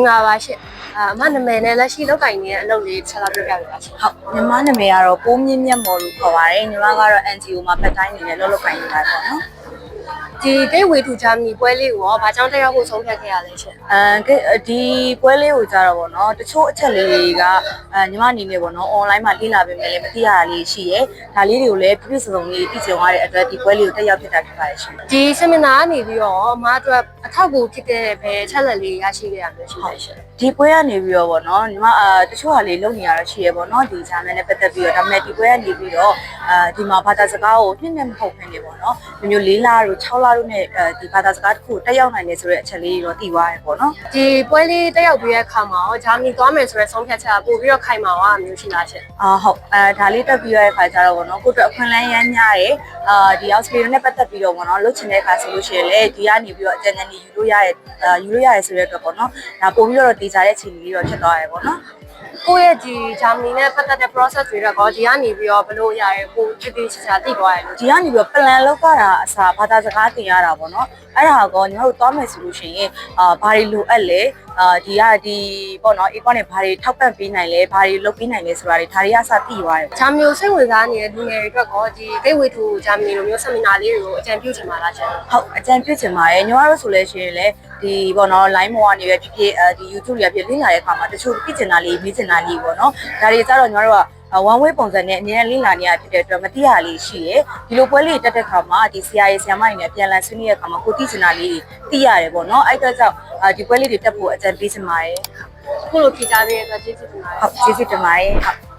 င်္ဂလာပါရှင်အမနာမည်နဲ့လက်ရှိလောက်ကင်နေတဲ့အလုပ်လေးဆက်လာပြပြပေးပါရှင်ဟုတ်ညီမနာမည်ကတော့ပိုးမြင့်မြတ်မော်လို့ခေါ်ပါတယ်ညီမကတော့ NGO မှာပတ်တိုင်းနေနဲ့လုပ်ကိုင်နေတာပေါ့နော်ဒီဂိတ်ဝေထူဂျာမနီပွဲလေးကိုဘာကြောင့်တက်ရောက်ဖို့ဆုံးဖြတ်ခဲ့ရလဲရှင်ဒီပွဲလေးကိုကြတော့ပေါ့နော်တချို့အချက်လေးတွေကညီမအနေနဲ့ပေါ့နော် online မှာလေ့လာပေးမယ်လေမသိရတာလေးရှိရဲဒါလေးတွေကိုလည်းပြည့်စုံလေးသိချင်သွားတဲ့အတွက်ဒီပွဲလေးကိုတက်ရောက်ဖြစ်တာဖြစ်ပါတယ်ရှင်ဒီ seminar ကနေပြီးတော့အမအတွက်အထောက်အကူဖြစ်တဲ့ဘယ်ချက်လက်လေးရရှိခဲ့ရမျိုးရှိလဲရှင်ဒီပွဲကနေပြီးတော့ပေါ့နော်ညီမတချို့ဟာလေးလုပ်နေရတော့ရှိရဲပေါ့နော်ဒီ channel နဲ့ပတ်သက်ပြီးတော့ဒါပေမဲ့ဒီပွဲကနေပြီးတော့ဒီမှာဘာသာစကားကိုနှစ်နဲ့မဟုတ်ဘဲနေပေါ့နော်မျိုး၄လတို့6လတို့နဲ့ဒီဘာသာစကားတစ်ခုတက်ရောက်နိုင်တယ်ဆိုတဲ့အချက်လေးတော့သိသွားရပေါ့နော်ဒီပွဲလေးတက်ရောက်ပြီးတဲ့အခါမှာဂျာမနီသွားမယ်ဆိုတဲ့ဆုံးဖြတ်ချက်ကပို့ပြီးတော့ခိုင်မာသွားမျိုးရှိလားရှင်ဟုတ်ဒါလေးတက်ပြီးရတဲ့အခါကျတော့ပေါ့နော်ကိုယ့်အတွက်အခွင့်အလမ်းရမ်းများတယ်ဒီ Australia နဲ့ပတ်သက်ပြီးတော့ပေါ့နော်လုပ်ချင်တဲ့အခါဆိုလို့ရှိရင်လည်းဒီကနေပြီးတော့အကြံဉာဏ်တွေယူလို့ရတယ်ဆိုတဲ့အတွက်ပေါ့နော်ဒါပို့ပြီးတော့တေချာတဲ့ချိန်လေးတော့ဖြစ်သွားရပေါ့နော်ကိုယ့်ရဲ့ဒီဂျာမနီနဲ့ပတ်သက်တဲ့ process တွေတော့ဒီကနေပြီးတော့ဘယ်လိုရရဲကိုချစ်ချာသိသွားရလို့ဒီကနေပြီးတော့ plan လောက်ရတာအစားဘာသာစကားသင်ရတာပေါ့နော်အဲ့ဒါကောညီတို့သွားမယ်ဆိုလို့ရှိရင်ဘာတွေလိုအပ်လဲဒီပေါ့နော် econ နဲ့ဘာတွေထောက်ပံ့ပေးနိုင်လဲဘာတွေလုပ်ပေးနိုင်လဲဆိုတာတွေဒါတွေကစသိသွားတယ်ဂျာမနီစိတ်ဝင်စားနေတဲ့လူငယ်တွေအတွက်ကောဒီဂိတ်ဝေထူဂျာမနီလိုမျိုး seminar လေးတွေကိုအကြံပြုချင်ပါလားရှင်ဟုတ်အကြံပြုချင်ပါတယ်ညီမတို့ဆိုလဲရှိရင်လည်းဒီပေါ့နော် line ပေါ်ကနေပဲဖြစ်ဖြစ်ဒီ YouTube တွေဖြစ်လေ့လာတဲ့အခါမှာတချို့သိချင်တာလေးမေးချင်တာလေးပေါ့နော်ဒါတွေကြတော့ညီမတို့ကone way ပုံစံနဲ့အများကြီးလေ့လာနေရဖြစ်တဲ့အတွက်မသိရလေးရှိရယ်ဒီလိုပွဲလေးတက်တဲ့ခါမှာဒီဆရာကြီးဆရာမတွေနဲ့ပြန်လည်ဆွေးနွေးတဲ့ခါမှာကိုသိချင်တာလေးတွေသိရတယ်ပေါ့နော်အဲ့အတွက်ကြောင့်ဒီပွဲလေးတွေတက်ဖို့အကြံပေးချင်ပါတယ်ခုလိုဖြေကြားပေးတဲ့အတွက်ကျေးဇူးတင်ပါတယ်ဟုတ်ကျေးဇူးတင်ပါတယ်ဟုတ်